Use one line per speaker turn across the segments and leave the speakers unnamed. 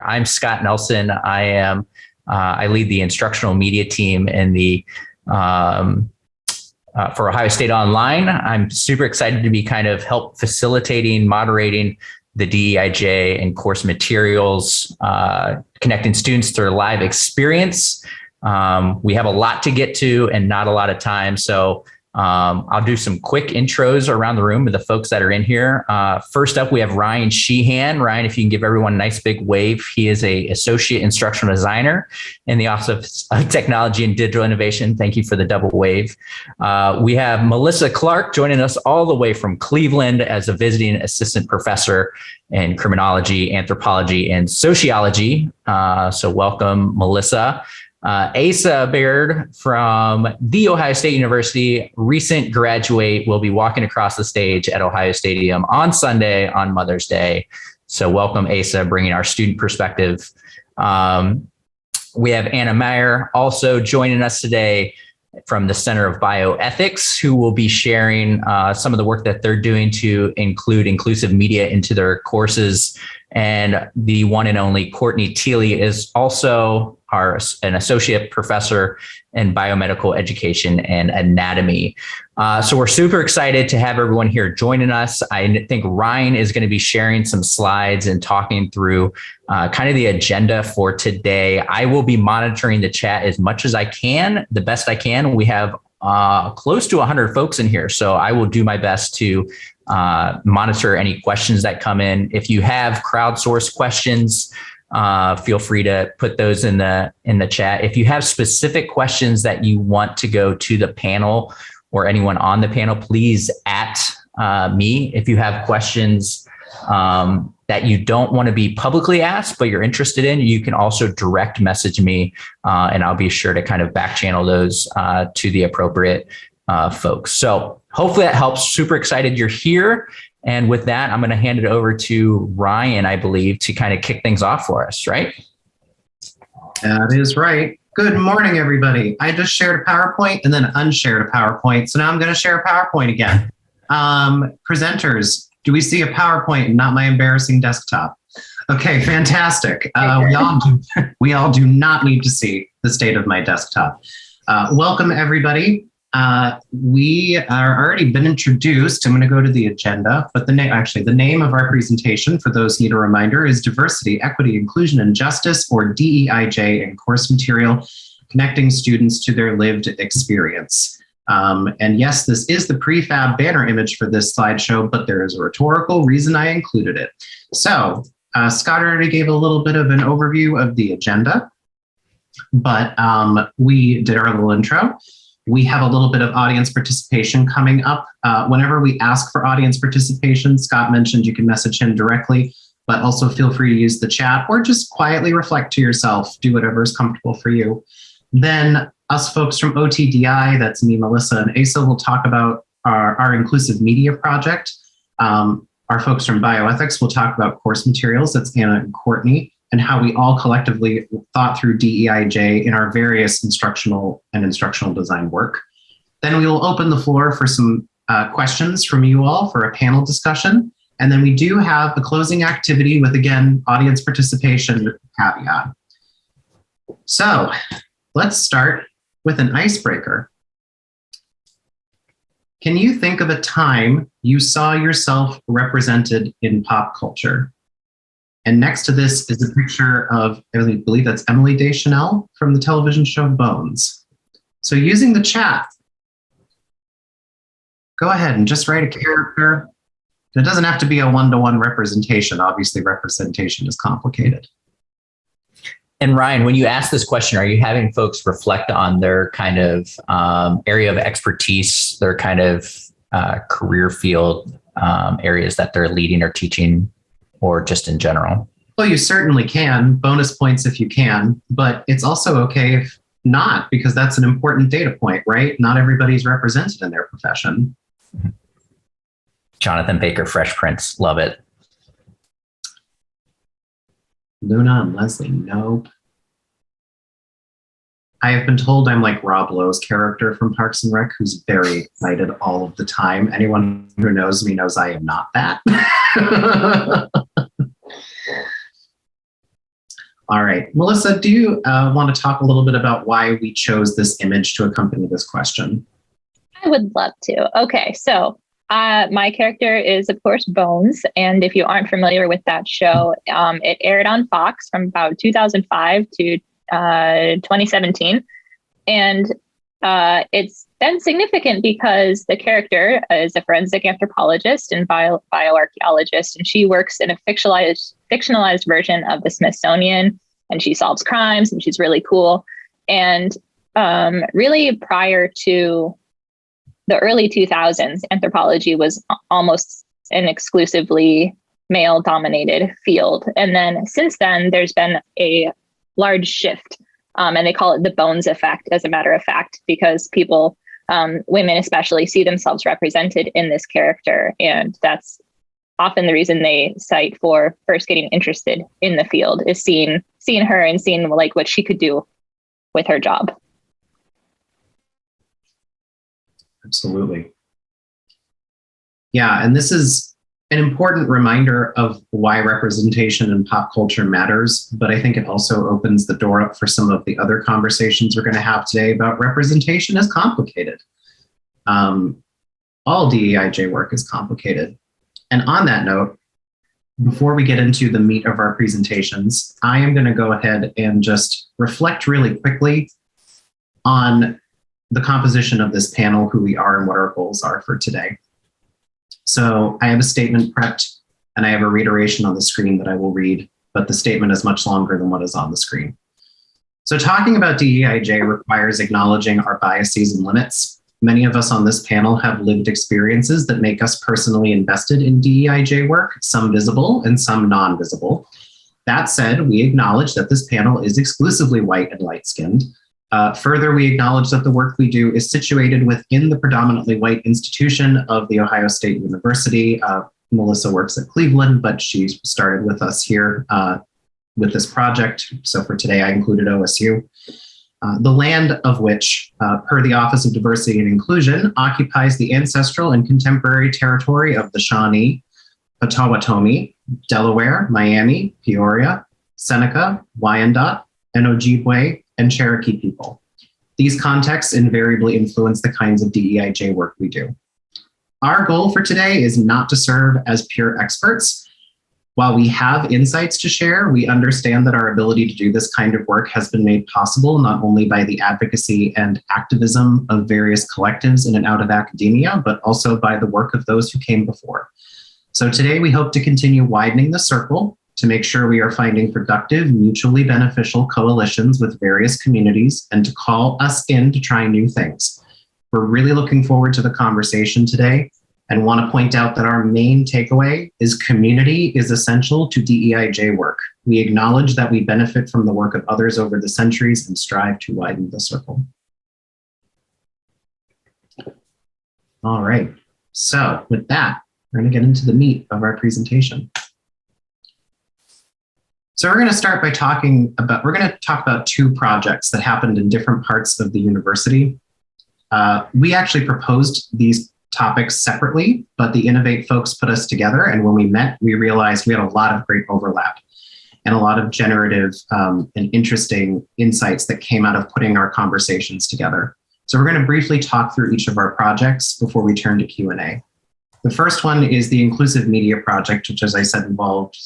I'm Scott Nelson. I lead the instructional media team in the for Ohio State Online. I'm super excited to be kind of help facilitating, moderating the DEIJ and course materials, connecting students to their live experience. We have a lot to get to and not a lot of time. So I'll do some quick intros around the room with the folks that are in here. First up, we have Ryan Sheehan. Ryan, if you can give everyone a nice big wave. He is an associate instructional designer in the Office of Technology and Digital Innovation. Thank you for the double wave. We have Melissa Clark joining us all the way from Cleveland as a visiting assistant professor in criminology, anthropology, and sociology. So welcome, Melissa. Asa Baird from The Ohio State University, recent graduate, will be walking across the stage at Ohio Stadium on Sunday on Mother's Day. So welcome, Asa, bringing our student perspective. We have Anna Meyer also joining us today from the Center of Bioethics, who will be sharing some of the work that they're doing to include inclusive media into their courses. And the one and only Courtney Teely is also an associate professor in biomedical education and anatomy. So we're super excited to have everyone here joining us. I think Ryan is going to be sharing some slides and talking through kind of the agenda for today. I will be monitoring the chat as much as I can, the best I can. We have close to 100 folks in here, so I will do my best to monitor any questions that come in. If you have crowdsourced questions, feel free to put those in the chat. If you have specific questions that you want to go to the panel or anyone on the panel, please at me. If you have questions that you don't want to be publicly asked, but you're interested in, you can also direct message me, and I'll be sure to kind of back channel those to the appropriate folks. So hopefully that helps. Super excited you're here. And with that, I'm going to hand it over to Ryan, I believe, to kind of kick things off for us, right?
That is right. Good morning, everybody. I just shared a PowerPoint and then unshared a PowerPoint. So now I'm going to share a PowerPoint again. Presenters, do we see a PowerPoint and not my embarrassing desktop? Okay, fantastic. We all do not need to see the state of my desktop. Welcome, everybody. We are already been introduced. I'm going to go to the agenda, but the name of our presentation, for those who need a reminder, is Diversity, Equity, Inclusion, and Justice, or DEIJ, in course material, connecting students to their lived experience. And yes, this is the prefab banner image for this slideshow, but there is a rhetorical reason I included it. So Scott already gave a little bit of an overview of the agenda, but we did our little intro. We have a little bit of audience participation coming up. Whenever we ask for audience participation, Scott mentioned you can message him directly, but also feel free to use the chat or just quietly reflect to yourself, do whatever is comfortable for you. Then us folks from ODTI, that's me, Melissa, and Asa, will talk about our inclusive media project. Our folks from bioethics will talk about course materials, that's Anna and Courtney, and how we all collectively thought through DEIJ in our various instructional and instructional design work. Then we will open the floor for some questions from you all for a panel discussion. And then we do have a closing activity with, again, audience participation caveat. So let's start with an icebreaker. Can you think of a time you saw yourself represented in pop culture? And next to this is a picture of, I believe that's Emily Deschanel from the television show Bones. So using the chat, go ahead and just write a character. It doesn't have to be a one-to-one representation. Obviously, representation is complicated.
And Ryan, when you ask this question, are you having folks reflect on their kind of area of expertise, their kind of career field areas that they're leading or teaching, or just in general?
Well, you certainly can. Bonus points if you can, but it's also okay if not, because that's an important data point, right? Not everybody's represented in their profession.
Jonathan Baker, Fresh Prince, love it.
Luna and Leslie, nope. I have been told I'm like Rob Lowe's character from Parks and Rec, who's very excited all of the time. Anyone who knows me knows I am not that. All right. Melissa, do you want to talk a little bit about why we chose this image to accompany this question?
I would love to. Okay, so my character is, of course, Bones. And if you aren't familiar with that show, it aired on Fox from about 2005 to 2017. And it's been significant because the character is a forensic anthropologist and bioarchaeologist, and she works in a fictionalized version of the Smithsonian, and she solves crimes, and she's really cool. And really prior to the early 2000s, anthropology was almost an exclusively male-dominated field. And then since then, there's been a large shift. And they call it the Bones effect, as a matter of fact, because people, women especially, see themselves represented in this character. And that's often the reason they cite for first getting interested in the field, is seeing her and seeing like what she could do with her job.
Absolutely. Yeah, and this is an important reminder of why representation in pop culture matters, but I think it also opens the door up for some of the other conversations we're going to have today about representation is complicated. All DEIJ work is complicated. And on that note, before we get into the meat of our presentations, I am going to go ahead and just reflect really quickly on the composition of this panel, who we are and what our goals are for today. So I have a statement prepped and I have a reiteration on the screen that I will read, but the statement is much longer than what is on the screen. So talking about DEIJ requires acknowledging our biases and limits. Many of us on this panel have lived experiences that make us personally invested in DEIJ work, some visible and some non-visible. That said, we acknowledge that this panel is exclusively white and light-skinned. Further, we acknowledge that the work we do is situated within the predominantly white institution of The Ohio State University. Melissa works at Cleveland, but she started with us here with this project. So for today, I included OSU. The land of which, per the Office of Diversity and Inclusion, occupies the ancestral and contemporary territory of the Shawnee, Potawatomi, Delaware, Miami, Peoria, Seneca, Wyandot, and Ojibwe, and Cherokee people. These contexts invariably influence the kinds of DEIJ work we do. Our goal for today is not to serve as pure experts. While we have insights to share, we understand that our ability to do this kind of work has been made possible not only by the advocacy and activism of various collectives in and out of academia, but also by the work of those who came before. So today we hope to continue widening the circle to make sure we are finding productive, mutually beneficial coalitions with various communities and to call us in to try new things. We're really looking forward to the conversation today and want to point out that our main takeaway is community is essential to DEIJ work. We acknowledge that we benefit from the work of others over the centuries and strive to widen the circle. All right, so with that, we're going to get into the meat of our presentation. So we're going to start by talking about two projects that happened in different parts of the university. We actually proposed these topics separately, but the Innovate folks put us together. And when we met, we realized we had a lot of great overlap and a lot of generative and interesting insights that came out of putting our conversations together. So we're going to briefly talk through each of our projects before we turn to Q&A. The first one is the Inclusive Media Project, which, as I said, involved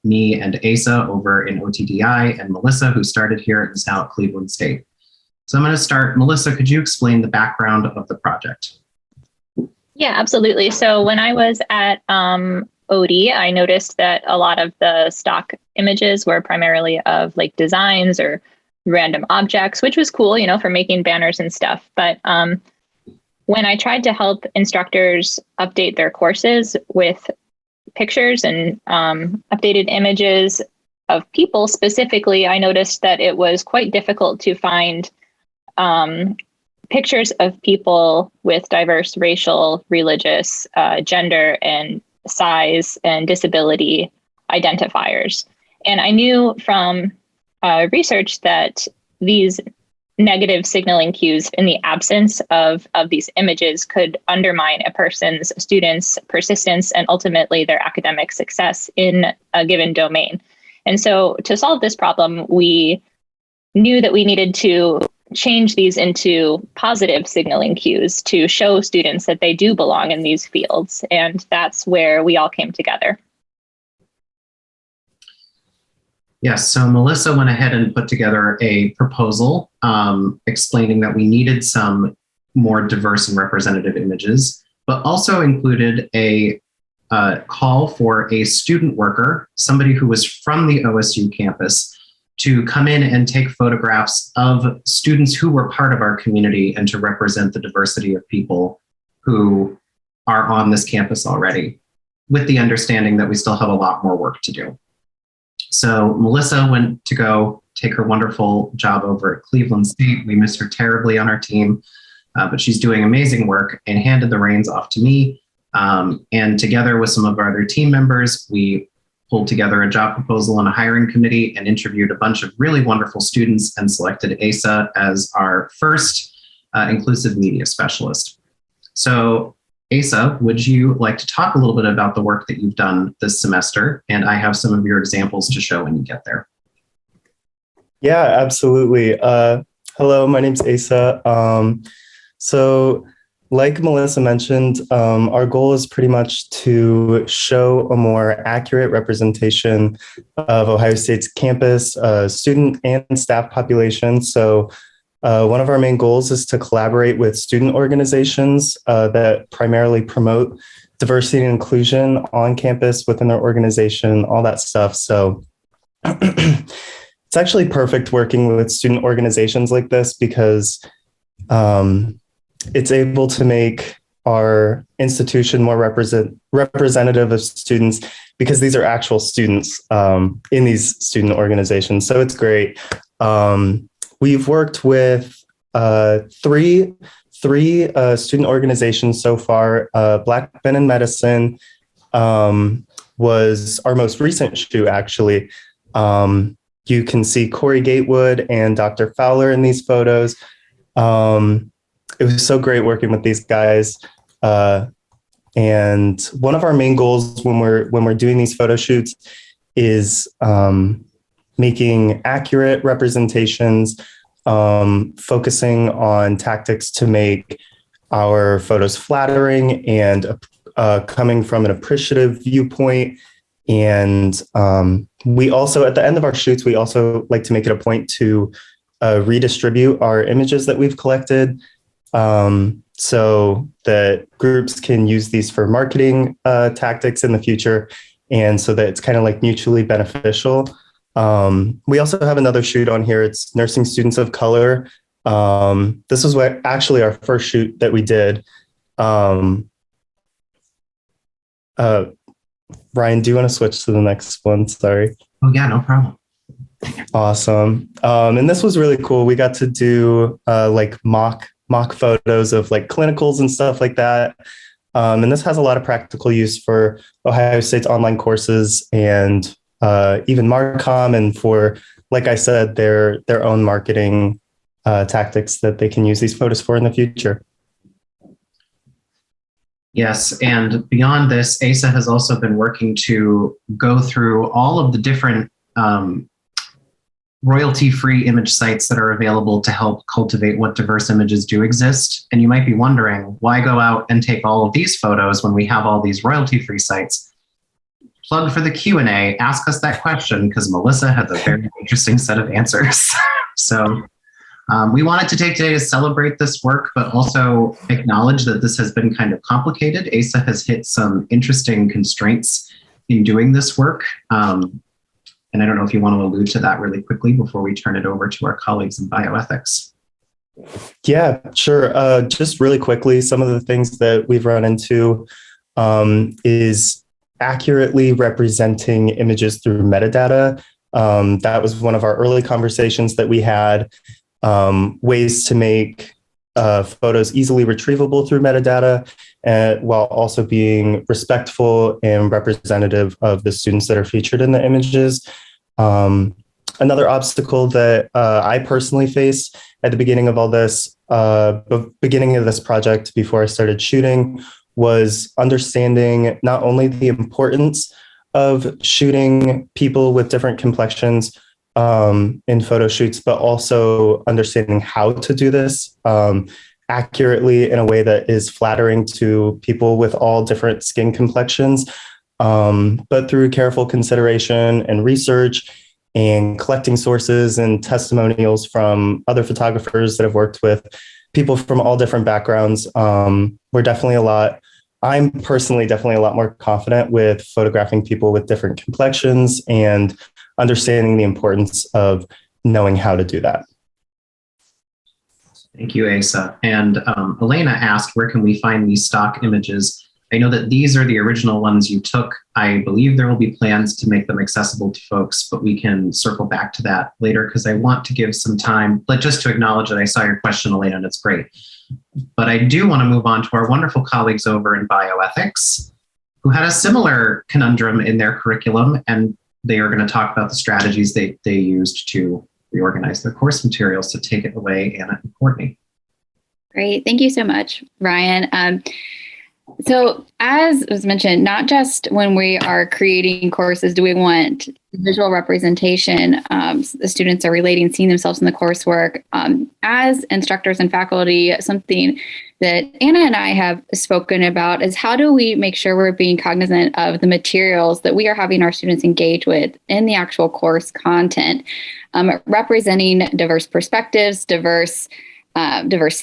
me and Asa over in ODTI and Melissa, who started here and is now at Cleveland State. So I'm going to start. Melissa, could you explain the background of the project?
Yeah, absolutely. So when I was at OD, I noticed that a lot of the stock images were primarily of like designs or random objects, which was cool, you know, for making banners and stuff. But when I tried to help instructors update their courses with pictures and updated images of people specifically, I noticed that it was quite difficult to find pictures of people with diverse racial, religious, gender, and size and disability identifiers. And I knew from research that these negative signaling cues in the absence of these images could undermine a student's persistence and ultimately their academic success in a given domain. And so to solve this problem, we knew that we needed to change these into positive signaling cues to show students that they do belong in these fields. And that's where we all came together.
Yes, so Melissa went ahead and put together a proposal explaining that we needed some more diverse and representative images, but also included a call for a student worker, somebody who was from the OSU campus, to come in and take photographs of students who were part of our community and to represent the diversity of people who are on this campus already, with the understanding that we still have a lot more work to do. So Melissa went to go take her wonderful job over at Cleveland State. We miss her terribly on our team, but she's doing amazing work, and handed the reins off to me. And together with some of our other team members, we pulled together a job proposal and a hiring committee and interviewed a bunch of really wonderful students and selected Asa as our first inclusive media specialist. So Asa, would you like to talk a little bit about the work that you've done this semester? And I have some of your examples to show when you get there.
Yeah, absolutely. Hello, my name's Asa. So like Melissa mentioned, our goal is pretty much to show a more accurate representation of Ohio State's campus, student and staff population. So one of our main goals is to collaborate with student organizations that primarily promote diversity and inclusion on campus within their organization, all that stuff. So it's actually perfect working with student organizations like this because it's able to make our institution more representative of students because these are actual students in these student organizations. So it's great. We've worked with three student organizations so far. Black Men in Medicine was our most recent shoot, actually. You can see Corey Gatewood and Dr. Fowler in these photos. It was so great working with these guys. And one of our main goals when we're doing these photo shoots is making accurate representations, focusing on tactics to make our photos flattering and coming from an appreciative viewpoint. And we also, at the end of our shoots, we also like to make it a point to redistribute our images that we've collected, so that groups can use these for marketing tactics in the future, and so that it's kind of like mutually beneficial. We also have another shoot on here. It's nursing students of color. This was actually our first shoot that we did. Ryan, do you want to switch to the next one? Sorry.
Oh yeah, no problem.
Awesome. And this was really cool. We got to do like mock photos of like clinicals and stuff like that. And this has a lot of practical use for Ohio State's online courses and even Marcom, and for, like I said, their own marketing tactics that they can use these photos for in the future.
Yes, and beyond this, ASA has also been working to go through all of the different royalty-free image sites that are available to help cultivate what diverse images do exist. And you might be wondering, why go out and take all of these photos when we have all these royalty-free sites? Plug for the Q&A, ask us that question, because Melissa has a very interesting set of answers. So we wanted to take today to celebrate this work, but also acknowledge that this has been kind of complicated. ASA has hit some interesting constraints in doing this work. And I don't know if you want to allude to that really quickly before we turn it over to our colleagues in bioethics.
Yeah, sure. Just really quickly, some of the things that we've run into is accurately representing images through metadata. That was one of our early conversations that we had. Ways to make photos easily retrievable through metadata, while also being respectful and representative of the students that are featured in the images. Another obstacle that I personally face at the beginning of all this, beginning of this project before I started shooting, was understanding not only the importance of shooting people with different complexions in photo shoots, but also understanding how to do this accurately in a way that is flattering to people with all different skin complexions, but through careful consideration and research and collecting sources and testimonials from other photographers that have worked with people from all different backgrounds. I'm personally definitely a lot more confident with photographing people with different complexions and understanding the importance of knowing how to do that.
Thank you, Asa. And Elena asked, where can we find these stock images? I know that these are the original ones you took. I believe there will be plans to make them accessible to folks, but we can circle back to that later because I want to give some time, but just to acknowledge that I saw your question, Elena, and it's great. But I do want to move on to our wonderful colleagues over in bioethics who had a similar conundrum in their curriculum, and they are going to talk about the strategies they used to reorganize their course materials. To take it away, Anna and Courtney.
Great. Thank you so much, Ryan. So as was mentioned, not just when we are creating courses do we want visual representation, the students are relating, seeing themselves in the coursework. As instructors and faculty, something that Anna and I have spoken about is how do we make sure we're being cognizant of the materials that we are having our students engage with in the actual course content, representing diverse perspectives, diverse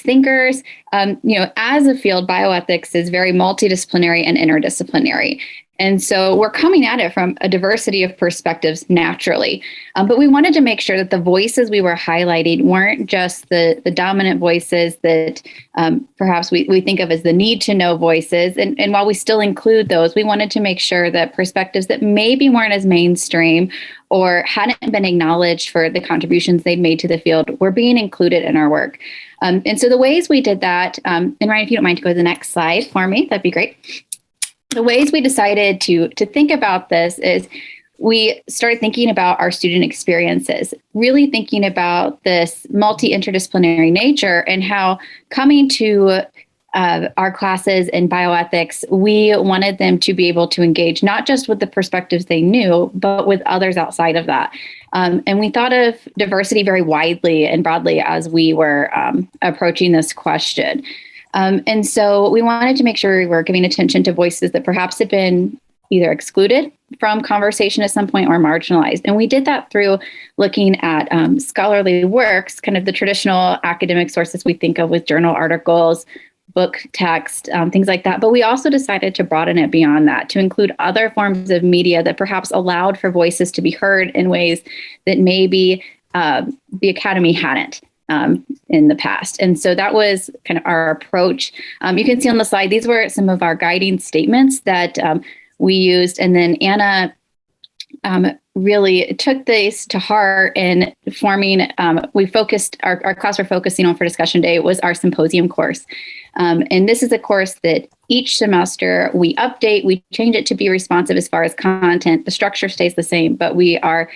thinkers. As a field, bioethics is very multidisciplinary and interdisciplinary. And so we're coming at it from a diversity of perspectives naturally. But we wanted to make sure that the voices we were highlighting weren't just the dominant voices that perhaps we think of as the need to know voices. And while we still include those, we wanted to make sure that perspectives that maybe weren't as mainstream or hadn't been acknowledged for the contributions they've made to the field were being included in our work. And so the ways we did that, and Ryan, if you don't mind to go to the next slide for me, that'd be great. The ways we decided to think about this is we started thinking about our student experiences, really thinking about this multi-interdisciplinary nature and how coming to our classes in bioethics, we wanted them to be able to engage not just with the perspectives they knew, but with others outside of that. And we thought of diversity very widely and broadly as we were approaching this question. And so we wanted to make sure we were giving attention to voices that perhaps had been either excluded from conversation at some point or marginalized. And we did that through looking at scholarly works, kind of the traditional academic sources we think of with journal articles, book text, things like that. But we also decided to broaden it beyond that, to include other forms of media that perhaps allowed for voices to be heard in ways that maybe the Academy hadn't in the past. And so that was kind of our approach. You can see on the slide, these were some of our guiding statements that we used. And then Anna really took this to heart in forming, we focused, our class we're focusing on for discussion day was our symposium course. And this is a course that each semester we update, we change it to be responsive as far as content. The structure stays the same, but we are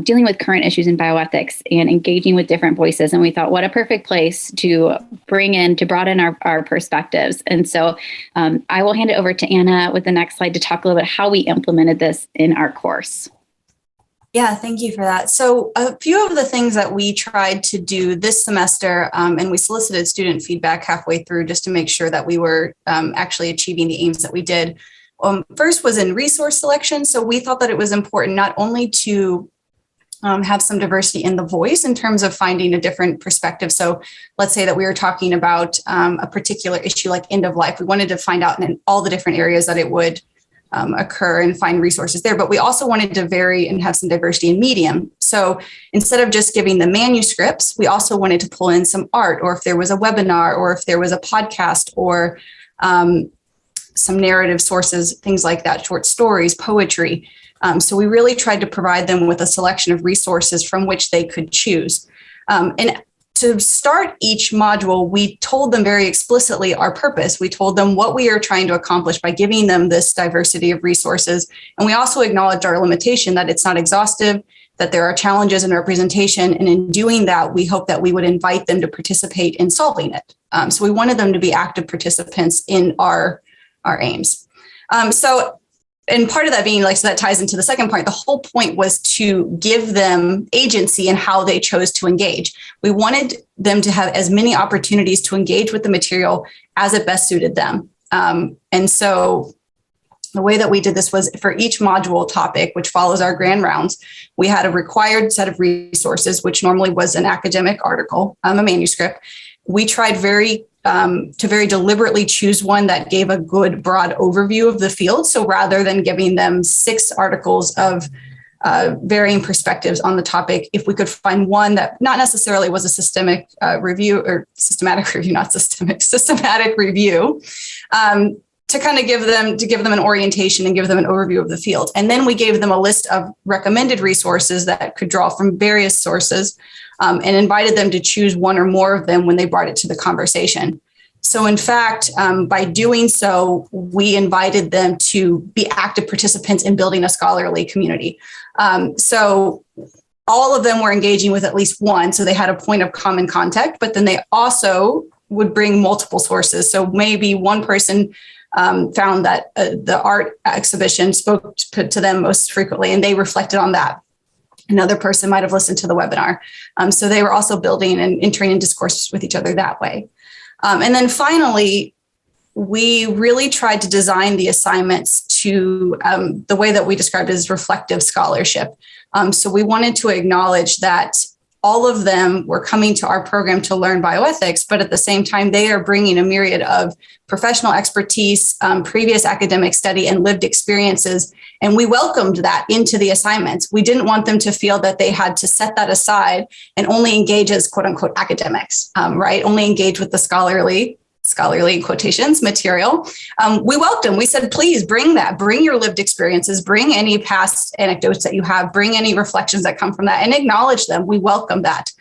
dealing with current issues in bioethics and engaging with different voices. And we thought, what a perfect place to broaden our perspectives. And so I will hand it over to Anna with the next slide to talk a little bit how we implemented this in our course.
Yeah, thank you for that. So a few of the things that we tried to do this semester, and we solicited student feedback halfway through just to make sure that we were actually achieving the aims that we did. First was in resource selection. So we thought that it was important not only to have some diversity in the voice in terms of finding a different perspective. So let's say that we were talking about a particular issue like end of life. We wanted to find out in all the different areas that it would occur and find resources there. But we also wanted to vary and have some diversity in medium. So instead of just giving the manuscripts, we also wanted to pull in some art, or if there was a webinar, or if there was a podcast, or some narrative sources, things like that, short stories, poetry. So we really tried to provide them with a selection of resources from which they could choose. And to start each module, we told them very explicitly our purpose. We told them what we are trying to accomplish by giving them this diversity of resources. And we also acknowledged our limitation, that it's not exhaustive, that there are challenges in representation. And in doing that, we hope that we would invite them to participate in solving it. So we wanted them to be active participants in our aims. So and part of that being like, so that ties into the second point. The whole point was to give them agency in how they chose to engage. We wanted them to have as many opportunities to engage with the material as it best suited them. And so the way that we did this was for each module topic, which follows our grand rounds, we had a required set of resources, which normally was an academic article, a manuscript. We tried to very deliberately choose one that gave a good broad overview of the field. So rather than giving them 6 articles of varying perspectives on the topic, if we could find one that not necessarily was a systematic review, to kind of give them an orientation and give them an overview of the field. And then we gave them a list of recommended resources that could draw from various sources, and invited them to choose one or more of them when they brought it to the conversation. So in fact, by doing so, we invited them to be active participants in building a scholarly community. So all of them were engaging with at least one, so they had a point of common contact, but then they also would bring multiple sources. So maybe one person found that the art exhibition spoke to them most frequently, and they reflected on that. Another person might have listened to the webinar. So they were also building and entering in discourse with each other that way. And then finally, we really tried to design the assignments to the way that we described it as reflective scholarship. So we wanted to acknowledge that all of them were coming to our program to learn bioethics, but at the same time, they are bringing a myriad of professional expertise, previous academic study, and lived experiences. And we welcomed that into the assignments. We didn't want them to feel that they had to set that aside and only engage as quote unquote academics, right? Only engage with the scholarly in quotations material. We welcomed. We said, please bring that, bring your lived experiences, bring any past anecdotes that you have, bring any reflections that come from that, and acknowledge them. We welcome that.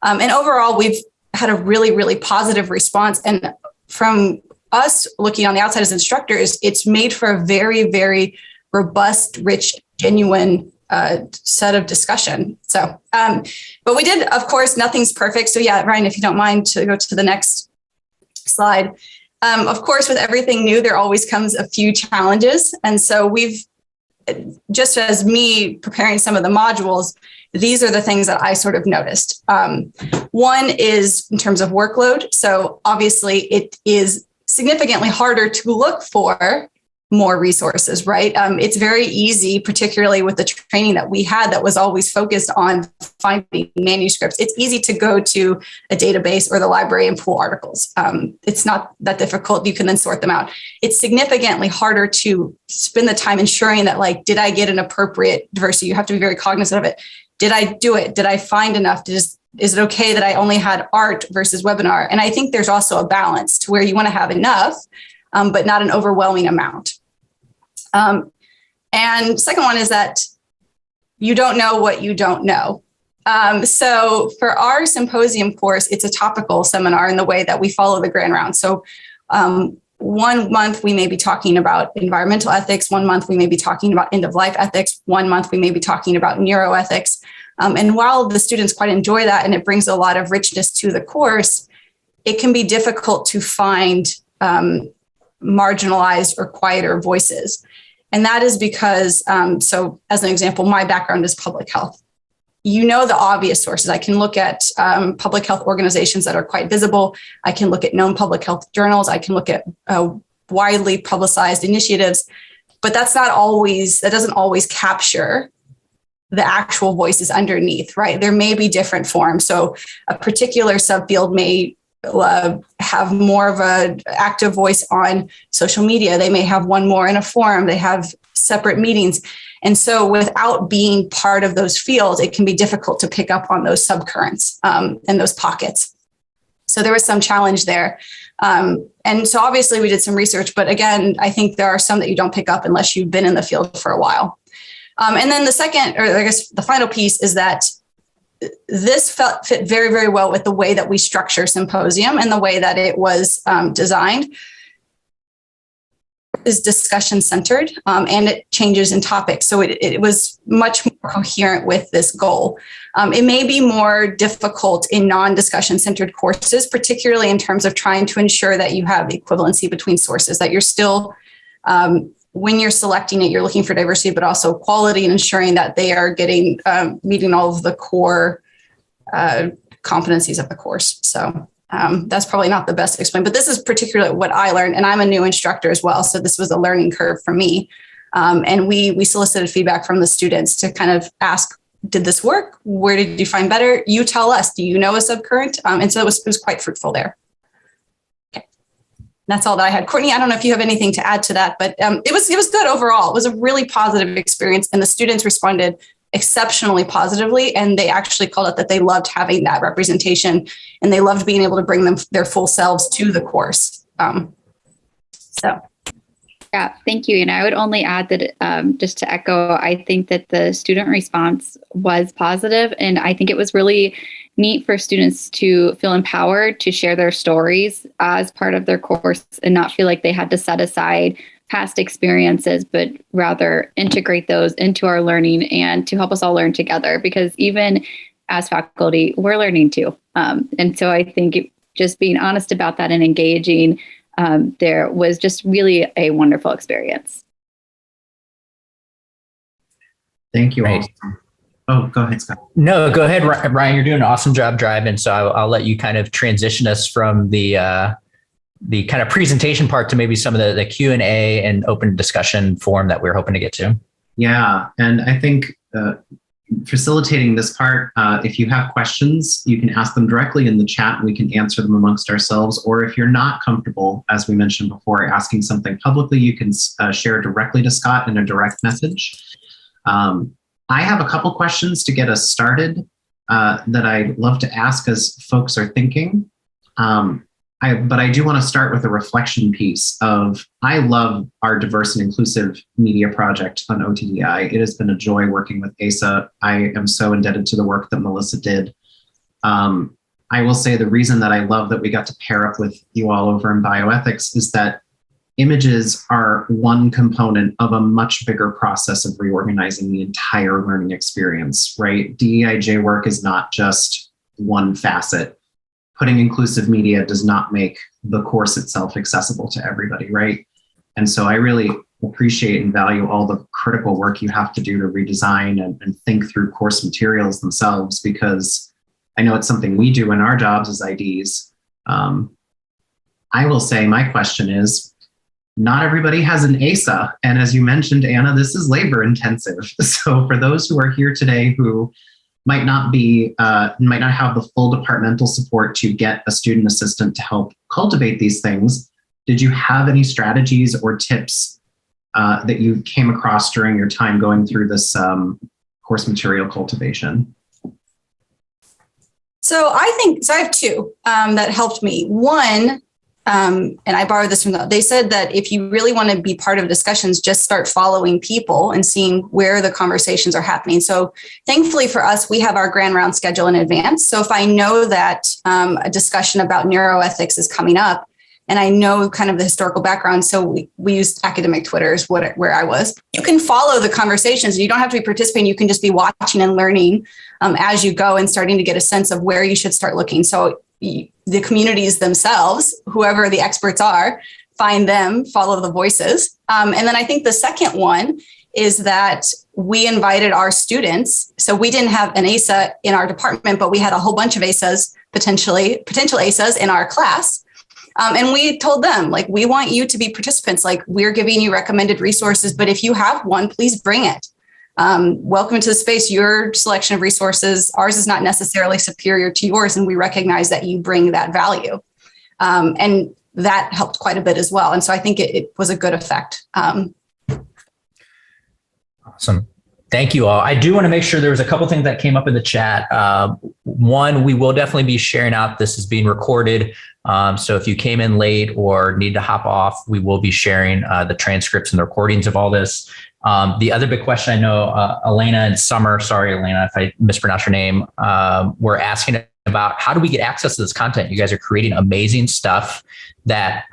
And overall, we've had a really, really positive response. And from us looking on the outside as instructors, it's made for a very, very robust, rich, genuine set of discussion. So, but we did, of course, nothing's perfect. So yeah, Ryan, if you don't mind to go to the next slide. Of course, with everything new, there always comes a few challenges. And so we've, just as me preparing some of the modules, these are the things that I sort of noticed. One is in terms of workload. So obviously it is significantly harder to look for more resources, right? It's very easy, particularly with the training that we had that was always focused on finding manuscripts. It's easy to go to a database or the library and pull articles. It's not that difficult. You can then sort them out. It's significantly harder to spend the time ensuring that, like, did I get an appropriate diversity? You have to be very cognizant of it. Did I do it? Did I find enough? Is it okay that I only had art versus webinar? And I think there's also a balance to where you want to have enough, but not an overwhelming amount. And second one is that you don't know what you don't know. So for our symposium course, it's a topical seminar in the way that we follow the grand round. So 1 month we may be talking about environmental ethics. 1 month we may be talking about end of life ethics. 1 month we may be talking about neuroethics. And while the students quite enjoy that and it brings a lot of richness to the course, it can be difficult to find marginalized or quieter voices. And that is because, so as an example, my background is public health. You know the obvious sources. I can look at public health organizations that are quite visible. I can look at known public health journals. I can look at widely publicized initiatives, but that doesn't always capture the actual voices underneath, right? There may be different forms. So a particular subfield may have more of an active voice on social media. They may have one more in a forum. They have separate meetings. And so without being part of those fields, it can be difficult to pick up on those subcurrents and those pockets. So there was some challenge there. And so obviously we did some research, but again, I think there are some that you don't pick up unless you've been in the field for a while. And then the second, or I guess the final piece is that this fit very, very well with the way that we structure symposium and the way that it was designed. Is discussion centered and it changes in topics. So it was much more coherent with this goal. It may be more difficult in non-discussion centered courses, particularly in terms of trying to ensure that you have equivalency between sources, that you're still when you're selecting it, you're looking for diversity, but also quality and ensuring that they are getting meeting all of the core competencies of the course. So that's probably not the best explained, but this is particularly what I learned, and I'm a new instructor as well. So this was a learning curve for me. And we solicited feedback from the students to kind of ask, did this work? Where did you find better? You tell us, do you know a subcurrent? And so it was quite fruitful there. Okay. That's all that I had. Courtney, I don't know if you have anything to add to that, but it was good overall. It was a really positive experience, and the students responded exceptionally positively. And they actually called it that they loved having that representation, and they loved being able to bring them their full selves to the course.
Yeah, thank you. And I would only add that just to echo, I think that the student response was positive, and I think it was really neat for students to feel empowered to share their stories as part of their course and not feel like they had to set aside past experiences, but rather integrate those into our learning and to help us all learn together, because even as faculty, we're learning too. And so I think just being honest about that and engaging there was just really a wonderful experience.
Thank you all.
Right.
Oh, go ahead, Scott.
No, go ahead, Ryan. You're doing an awesome job driving. So I'll let you kind of transition us from the kind of presentation part to maybe some of the Q&A and open discussion forum that we're hoping to get to.
Yeah, and I think facilitating this part, if you have questions, you can ask them directly in the chat and we can answer them amongst ourselves. Or if you're not comfortable, as we mentioned before, asking something publicly, you can share directly to Scott in a direct message. I have a couple questions to get us started that I'd love to ask as folks are thinking. But I do want to start with a reflection piece of, I love our diverse and inclusive media project on ODTI. It has been a joy working with ASA. I am so indebted to the work that Melissa did. I will say the reason that I love that we got to pair up with you all over in bioethics is that images are one component of a much bigger process of reorganizing the entire learning experience, right? DEIJ work is not just one facet. Putting inclusive media does not make the course itself accessible to everybody, right? And so I really appreciate and value all the critical work you have to do to redesign and think through course materials themselves, because I know it's something we do in our jobs as IDs. I will say my question is, not everybody has an ASA. And as you mentioned, Anna, this is labor intensive. So for those who are here today who might not have the full departmental support to get a student assistant to help cultivate these things, did you have any strategies or tips that you came across during your time going through this course material cultivation?
So I have two that helped me. One, and I borrowed this from they said that if you really want to be part of discussions, just start following people and seeing where the conversations are happening. So thankfully for us, we have our grand round schedule in advance. So if I know that a discussion about neuroethics is coming up, and I know kind of the historical background, so we used academic Twitter is where I was. You can follow the conversations. You don't have to be participating. You can just be watching and learning as you go and starting to get a sense of where you should start looking. So the communities themselves, whoever the experts are, find them, follow the voices. And then I think the second one is that we invited our students. So we didn't have an ASA in our department, but we had a whole bunch of ASAs, potential ASAs in our class. And we told them, like, we want you to be participants. Like, we're giving you recommended resources, but if you have one, please bring it. Welcome to the space, your selection of resources. Ours is not necessarily superior to yours, and we recognize that you bring that value. And that helped quite a bit as well. And so I think it was a good effect.
Awesome. Thank you all. I do want to make sure there was a couple things that came up in the chat. One, we will definitely be sharing out. This is being recorded. So if you came in late or need to hop off, we will be sharing the transcripts and the recordings of all this. The other big question, I know Elena and Summer, sorry, Elena, if I mispronounced your name, were asking about how do we get access to this content? You guys are creating amazing stuff that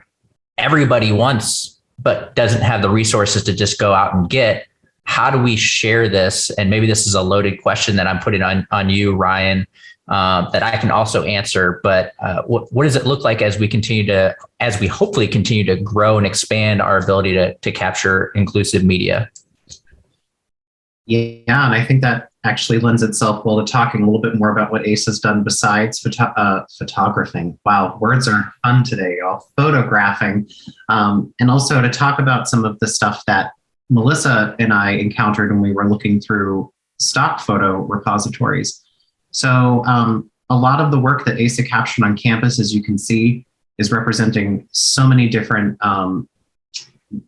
everybody wants, but doesn't have the resources to just go out and get. How do we share this? And maybe this is a loaded question that I'm putting on you, Ryan. that I can also answer. But what does it look like as we hopefully continue to grow and expand our ability to capture inclusive media?
Yeah, and I think that actually lends itself well to talking a little bit more about what ACE has done besides photographing. Wow, words are fun today, y'all. Photographing. And also to talk about some of the stuff that Melissa and I encountered when we were looking through stock photo repositories. So a lot of the work that ACE captured on campus, as you can see, is representing so many different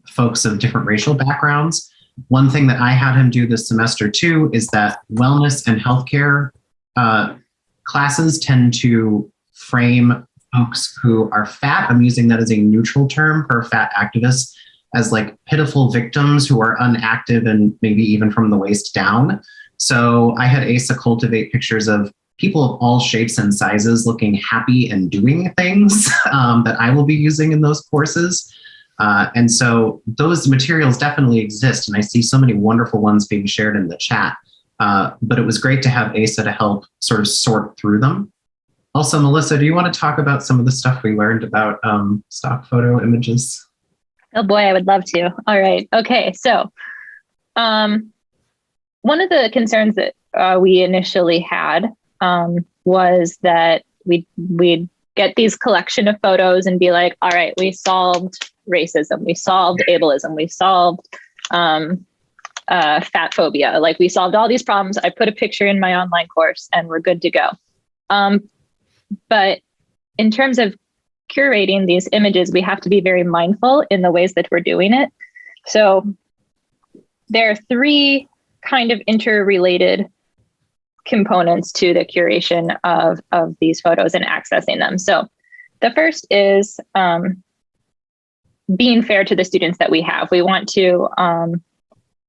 folks of different racial backgrounds. One thing that I had him do this semester too is that wellness and healthcare classes tend to frame folks who are fat, I'm using that as a neutral term for fat activists, as like pitiful victims who are unactive and maybe even from the waist down. So I had Asa cultivate pictures of people of all shapes and sizes looking happy and doing things that I will be using in those courses. And so those materials definitely exist, and I see so many wonderful ones being shared in the chat. But it was great to have Asa to help sort of sort through them. Also, Melissa, do you want to talk about some of the stuff we learned about stock photo images?
Oh boy, I would love to. All right. Okay. So one of the concerns that we initially had was that we'd get these collection of photos and be like, all right, we solved racism, we solved ableism, we solved fat phobia. Like we solved all these problems. I put a picture in my online course and we're good to go. But in terms of curating these images, we have to be very mindful in the ways that we're doing it. So there are three kind of interrelated components to the curation of these photos and accessing them. So the first is being fair to the students that we have. We want to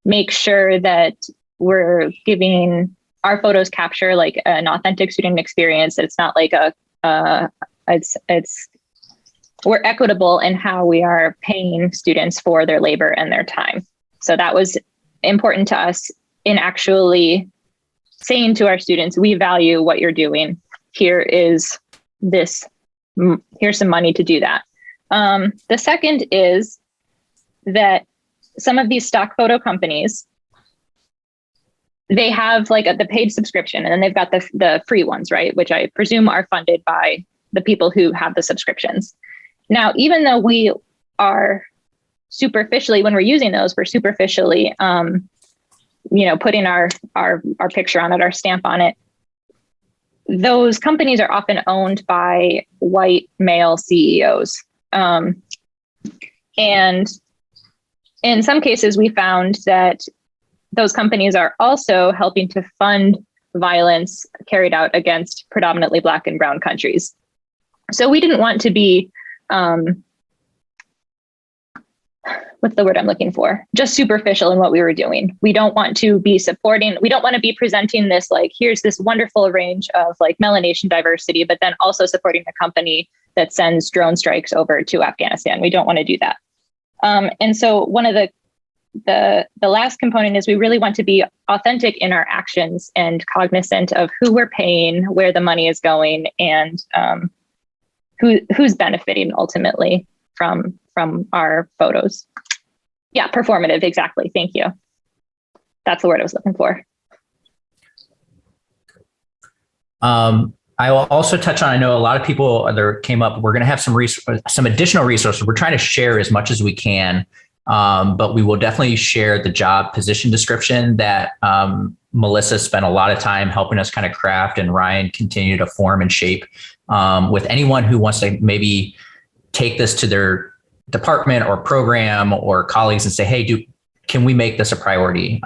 make sure that we're giving our photos capture like an authentic student experience. It's not like we're equitable in how we are paying students for their labor and their time. So that was important to us in actually saying to our students, we value what you're doing. Here's some money to do that. The second is that some of these stock photo companies, they have like the paid subscription, and then they've got the free ones, right? Which I presume are funded by the people who have the subscriptions. Now, even though we are superficially, when we're using those, we're superficially, putting our picture on it, our stamp on it. Those companies are often owned by white male CEOs. And in some cases, we found that those companies are also helping to fund violence carried out against predominantly Black and brown countries. So we didn't want to be, what's the word I'm looking for? Just superficial in what we were doing. We don't want to be we don't want to be presenting this like, here's this wonderful range of like melanation diversity, but then also supporting a company that sends drone strikes over to Afghanistan. We don't want to do that. And so one of the last component is we really want to be authentic in our actions and cognizant of who we're paying, where the money is going, and who's benefiting ultimately from our photos. Yeah, performative, exactly. Thank you. That's the word I was looking for.
I will also touch on, I know a lot of people there came up, we're going to have some additional resources. We're trying to share as much as we can, but we will definitely share the job position description that Melissa spent a lot of time helping us kind of craft, and Ryan continue to form and shape with anyone who wants to maybe take this to their department or program or colleagues and say, hey, can we make this a priority?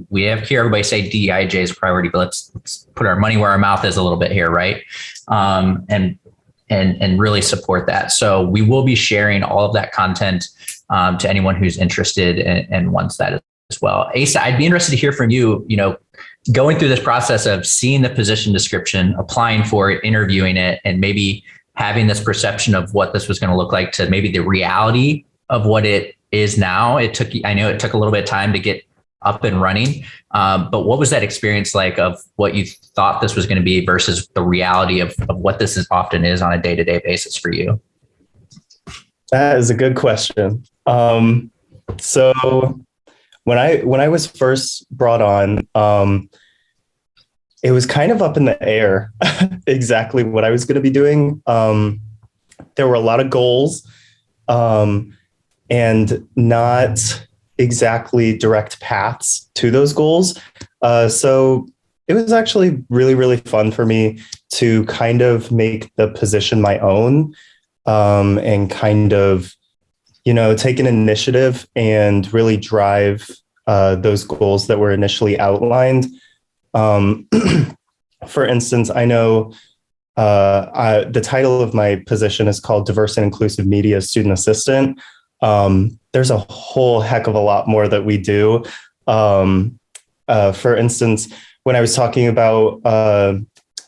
We hear everybody say DEIJ is a priority, but let's put our money where our mouth is a little bit here, right? And really support that. So we will be sharing all of that content to anyone who's interested and wants that as well. Asa, I'd be interested to hear from you, going through this process of seeing the position description, applying for it, interviewing it, and maybe having this perception of what this was going to look like to maybe the reality of what it is now. I know it took a little bit of time to get up and running. But what was that experience like of what you thought this was going to be versus the reality of what this is often is on a day-to-day basis for you?
That is a good question. So when I was first brought on, it was kind of up in the air exactly what I was going to be doing. There were a lot of goals, and not exactly direct paths to those goals. So it was actually really, really fun for me to kind of make the position my own, and kind of, take an initiative and really drive those goals that were initially outlined. For instance, I know the title of my position is called Diverse and Inclusive Media Student Assistant. There's a whole heck of a lot more that we do. For instance, when I was talking about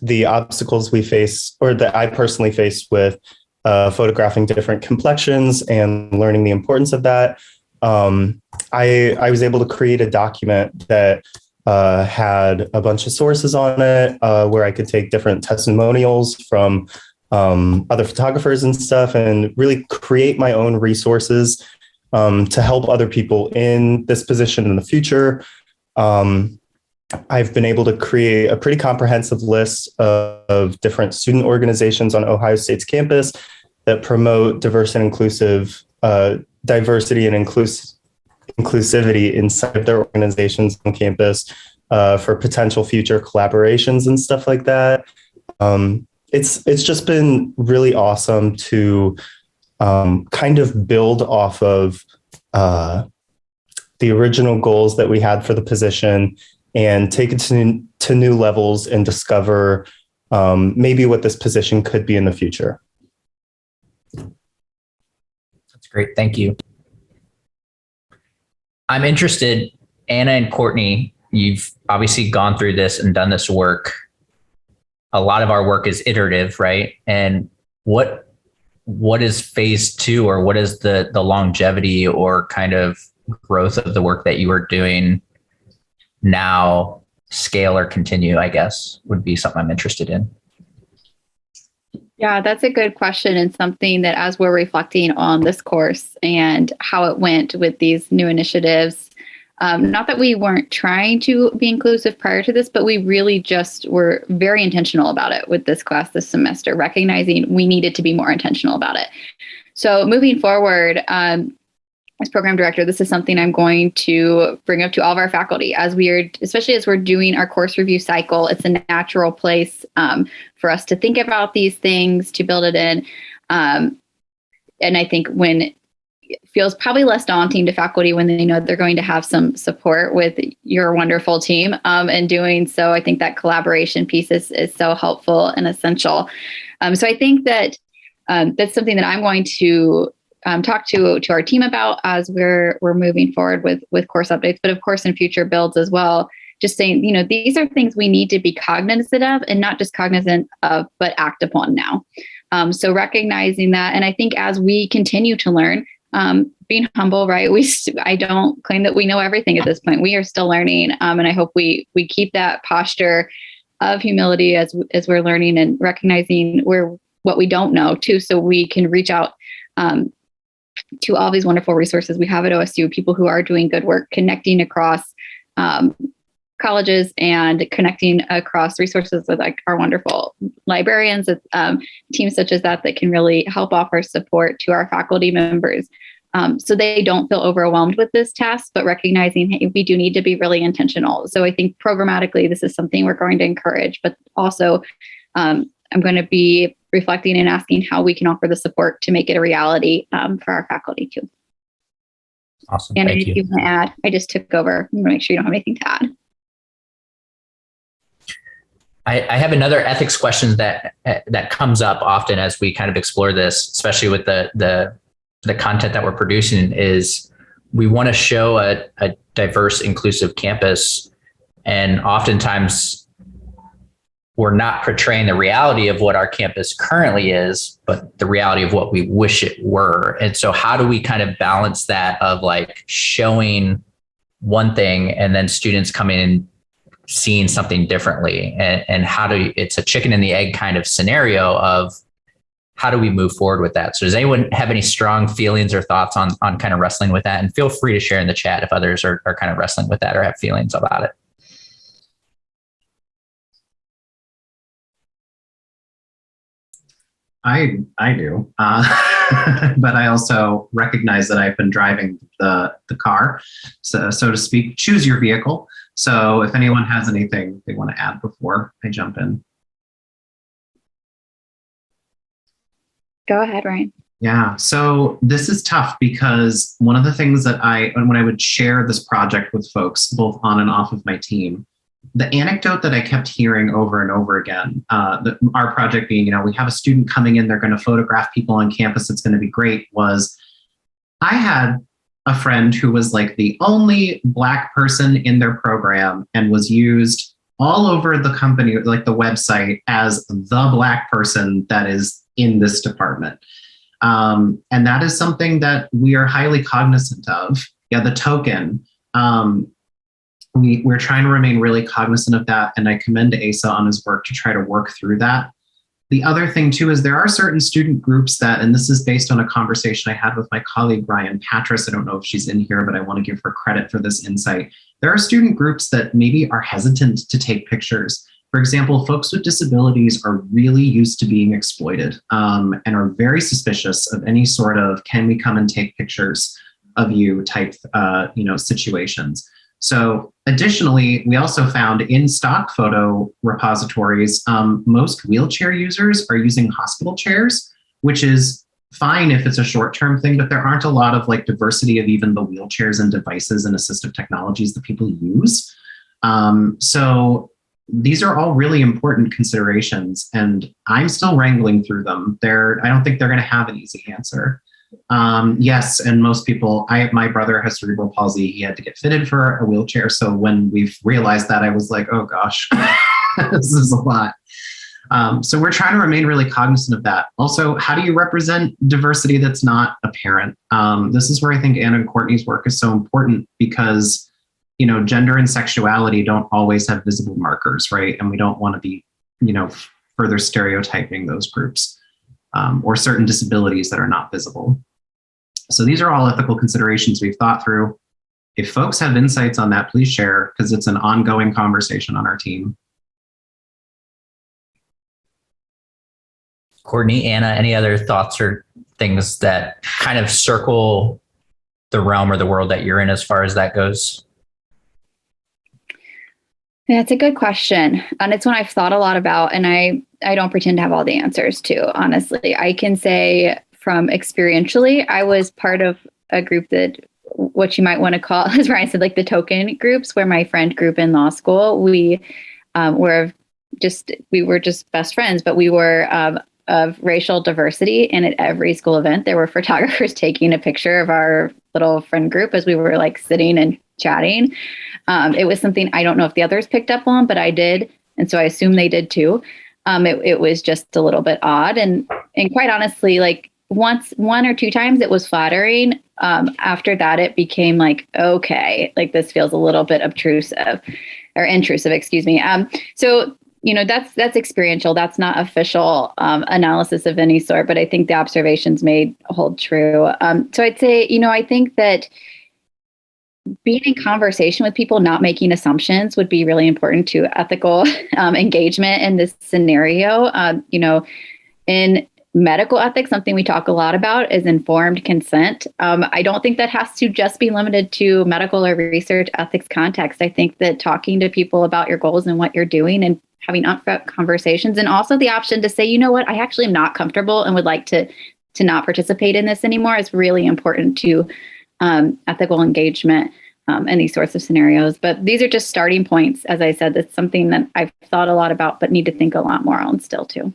the obstacles we face, or that I personally faced with photographing different complexions and learning the importance of that, I was able to create a document that had a bunch of sources on it, where I could take different testimonials from other photographers and stuff, and really create my own resources to help other people in this position in the future. I've been able to create a pretty comprehensive list of different student organizations on Ohio State's campus that promote diverse and inclusive diversity and inclusivity inside of their organizations on campus, for potential future collaborations and stuff like that. It's just been really awesome to kind of build off of the original goals that we had for the position and take it to new levels and discover maybe what this position could be in the future.
That's great. Thank you. I'm interested, Anna and Courtney, you've obviously gone through this and done this work. A lot of our work is iterative, right? And what is phase two, or what is the longevity or kind of growth of the work that you are doing now, scale or continue, I guess, would be something I'm interested in.
Yeah, that's a good question, and something that as we're reflecting on this course and how it went with these new initiatives, not that we weren't trying to be inclusive prior to this, but we really just were very intentional about it with this class this semester, recognizing we needed to be more intentional about it. So moving forward, as program director, this is something I'm going to bring up to all of our faculty especially as we're doing our course review cycle. It's a natural place for us to think about these things, to build it in. And I think when it feels probably less daunting to faculty when they know they're going to have some support with your wonderful team. And doing so, I think that collaboration piece is so helpful and essential. So I think that that's something that I'm going to talk to our team about as we're moving forward with course updates, but of course in future builds as well. Just saying, these are things we need to be cognizant of, and not just cognizant of, but act upon now. So recognizing that, and I think as we continue to learn, being humble, right? I don't claim that we know everything at this point. We are still learning, and I hope we keep that posture of humility as we're learning, and recognizing what we don't know too, so we can reach out to all these wonderful resources we have at OSU, people who are doing good work, connecting across colleges and connecting across resources with our wonderful librarians, teams such as that can really help offer support to our faculty members, so they don't feel overwhelmed with this task, but recognizing, hey, we do need to be really intentional. So I think programmatically, this is something we're going to encourage, but also I'm going to be reflecting and asking how we can offer the support to make it a reality for our faculty too.
Awesome.
And
Thank
if you want to add, I just took over. I'm going to make sure you don't have anything to add.
I have another ethics question that comes up often as we kind of explore this, especially with the content that we're producing, is we want to show a diverse, inclusive campus, and oftentimes we're not portraying the reality of what our campus currently is, but the reality of what we wish it were. And so how do we kind of balance that of like showing one thing and then students come in seeing something differently, and it's a chicken and the egg kind of scenario of how do we move forward with that? So does anyone have any strong feelings or thoughts on kind of wrestling with that? And feel free to share in the chat if others are kind of wrestling with that or have feelings about it.
I do, but I also recognize that I've been driving the car, so to speak. Choose your vehicle. So if anyone has anything they want to add before I jump in.
Go ahead, Ryan.
Yeah, so this is tough because one of the things that when I would share this project with folks, both on and off of my team, the anecdote that I kept hearing over and over again, our project being, we have a student coming in, they're going to photograph people on campus, it's going to be great, was I had a friend who was like the only Black person in their program and was used all over the company, like the website, as the Black person that is in this department. And that is something that we are highly cognizant of. Yeah, the token. We're trying to remain really cognizant of that, and I commend Asa on his work to try to work through that. The other thing too is there are certain student groups that, and this is based on a conversation I had with my colleague Ryan Patras. I don't know if she's in here, but I want to give her credit for this insight. There are student groups that maybe are hesitant to take pictures. For example, folks with disabilities are really used to being exploited, and are very suspicious of any sort of "can we come and take pictures of you" type situations. So additionally, we also found in stock photo repositories, most wheelchair users are using hospital chairs, which is fine if it's a short-term thing, but there aren't a lot of diversity of even the wheelchairs and devices and assistive technologies that people use. So these are all really important considerations, and I'm still wrangling through them. I don't think they're going to have an easy answer. Yes, and most people, my brother has cerebral palsy. He had to get fitted for a wheelchair. So when we've realized that, I was like, oh gosh, this is a lot. So we're trying to remain really cognizant of that. Also, how do you represent diversity that's not apparent? This is where I think Anna and Courtney's work is so important because, gender and sexuality don't always have visible markers, right? And we don't want to be, further stereotyping those groups. Or certain disabilities that are not visible. So these are all ethical considerations we've thought through. If folks have insights on that, please share, because it's an ongoing conversation on our team.
Courtney, Anna, any other thoughts or things that kind of circle the realm or the world that you're in as far as that goes?
Yeah, it's a good question. And it's one I've thought a lot about, and I don't pretend to have all the answers to, honestly. I can say from experientially, I was part of a group that, what you might want to call, as Ryan said, the token groups, where my friend group in law school, we were just best friends, but we were of racial diversity. And at every school event, there were photographers taking a picture of our little friend group as we were sitting and chatting. It was something I don't know if the others picked up on, but I did. And so I assume they did too. It was just a little bit odd. And quite honestly, one or two times it was flattering. After that, it became okay, this feels a little bit intrusive, excuse me. So, that's experiential. That's not official analysis of any sort, but I think the observations made hold true. So I'd say, I think that being in conversation with people, not making assumptions, would be really important to ethical engagement in this scenario. In medical ethics, something we talk a lot about is informed consent. I don't think that has to just be limited to medical or research ethics context. I think that talking to people about your goals and what you're doing and having upfront conversations, and also the option to say, I actually am not comfortable and would like to not participate in this anymore, is really important to ethical engagement in these sorts of scenarios. But these are just starting points. As I said, that's something that I've thought a lot about, but need to think a lot more on still too.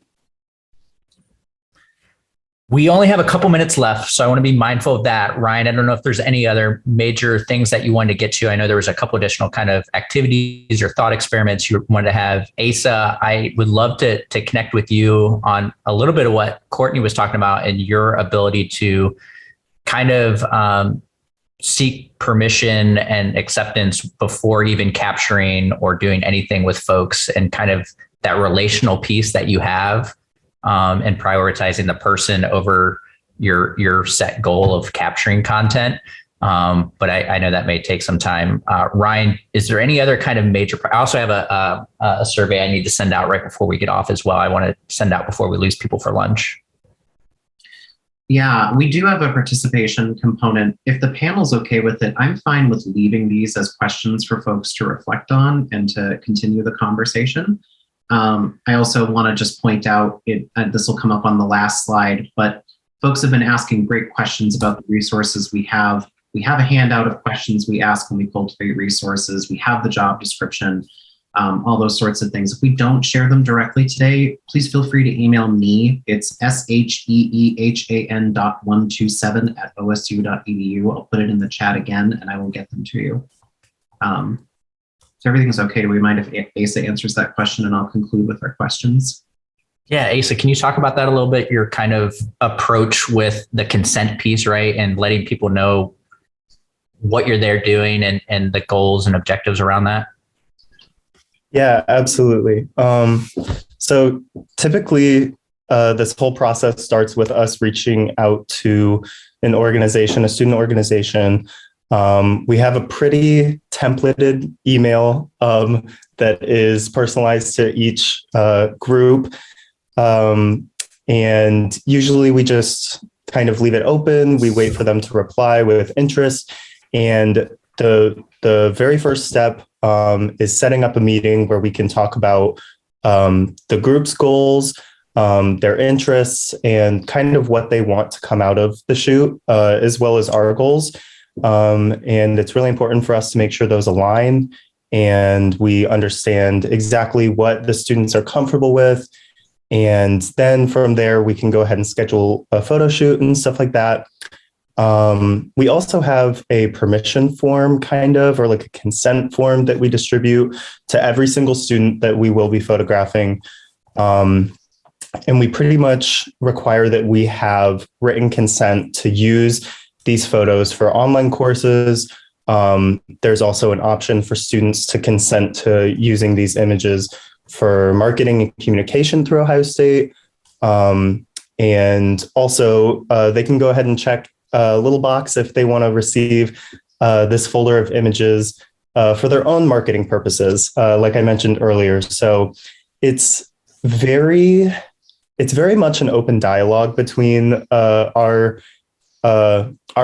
We only have a couple minutes left, so I want to be mindful of that. Ryan, I don't know if there's any other major things that you wanted to get to. I know there was a couple additional kind of activities or thought experiments you wanted to have. Asa, I would love to connect with you on a little bit of what Courtney was talking about and your ability to kind of seek permission and acceptance before even capturing or doing anything with folks, and kind of that relational piece that you have, and prioritizing the person over your set goal of capturing content. But I know that may take some time. Ryan, is there any other kind of major? I also have a survey I need to send out right before we get off as well. I want to send out before we lose people for lunch.
Yeah, we do have a participation component. If the panel's okay with it, I'm fine with leaving these as questions for folks to reflect on and to continue the conversation. I also want to just point out, this will come up on the last slide, but folks have been asking great questions about the resources we have. We have a handout of questions we ask when we cultivate resources. We have the job description, all those sorts of things. If we don't share them directly today, please feel free to email me. It's sheehan.127@osu.edu. I'll put it in the chat again and I will get them to you. So everything's okay. Do we mind if Asa answers that question, and I'll conclude with our questions?
Yeah, Asa, can you talk about that a little bit? Your kind of approach with the consent piece, right? And letting people know what you're there doing, and the goals and objectives around that.
Yeah, absolutely. So typically, this whole process starts with us reaching out to an organization, a student organization. We have a pretty templated email that is personalized to each group. And usually we just kind of leave it open. We wait for them to reply with interest. And the very first step is setting up a meeting where we can talk about the group's goals, their interests, and kind of what they want to come out of the shoot, as well as our goals. And it's really important for us to make sure those align and we understand exactly what the students are comfortable with. And then from there, we can go ahead and schedule a photo shoot and stuff like that. We also have a permission form or like a consent form that we distribute to every single student that we will be photographing. And we pretty much require that we have written consent to use these photos for online courses. There's also an option for students to consent to using these images for marketing and communication through Ohio State. And also they can go ahead and check a little box if they want to receive this folder of images for their own marketing purposes, like I mentioned earlier. So it's very much an open dialogue between our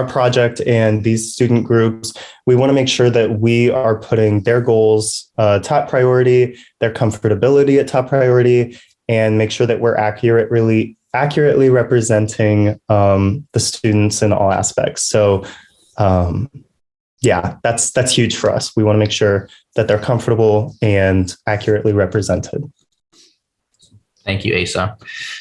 project and these student groups. We want to make sure that we are putting their goals top priority, their comfortability at top priority, and make sure that we're accurately representing the students in all aspects. So yeah, that's huge for us. We want to make sure that they're comfortable and accurately represented.
Thank you, Asa.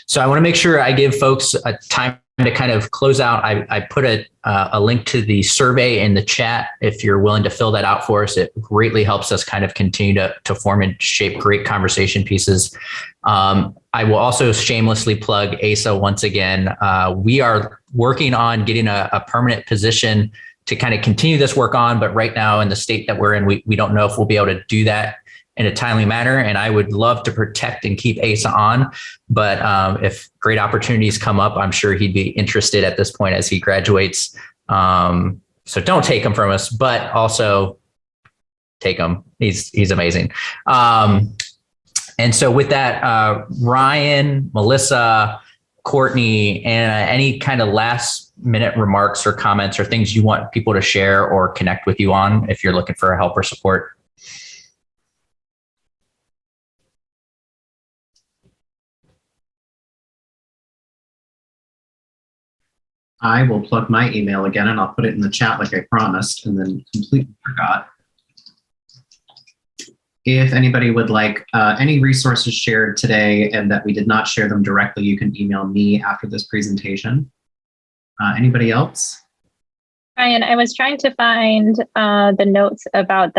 So I want to make sure I give folks a time to kind of close out. I put a link to the survey in the chat. If you're willing to fill that out for us, it greatly helps us kind of continue to form and shape great conversation pieces. I will also shamelessly plug Asa once again. We are working on getting a permanent position to kind of continue this work on, but right now in the state that we're in, we don't know if we'll be able to do that in a timely manner. And I would love to protect and keep Asa on, but if great opportunities come up, I'm sure he'd be interested at this point as he graduates. So don't take him from us, but also take him. He's amazing. And so with that, Ryan, Melissa, Courtney, and any kind of last minute remarks or comments or things you want people to share or connect with you on if you're looking for help or support.
I will plug my email again, and I'll put it in the chat like I promised, and then completely forgot. If anybody would like any resources shared today and that we did not share them directly, you can email me after this presentation. Anybody else?
Ryan, I was trying to find the notes about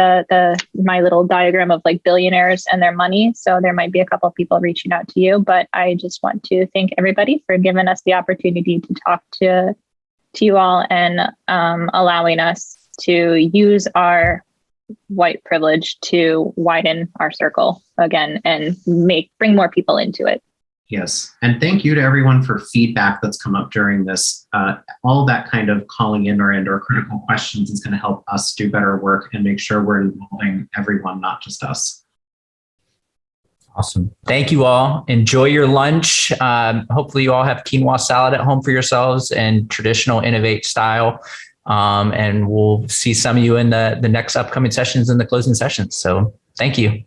my little diagram of like billionaires and their money. So there might be a couple of people reaching out to you, but I just want to thank everybody for giving us the opportunity to talk to to you all and allowing us to use our white privilege to widen our circle again and bring more people into it.
Yes. And thank you to everyone for feedback that's come up during this. All that kind of calling in or critical questions is going to help us do better work and make sure we're involving everyone, not just us.
Awesome. Thank you all. Enjoy your lunch. Hopefully you all have quinoa salad at home for yourselves and traditional Innovate style. And we'll see some of you in the next upcoming sessions and the closing sessions. So thank you.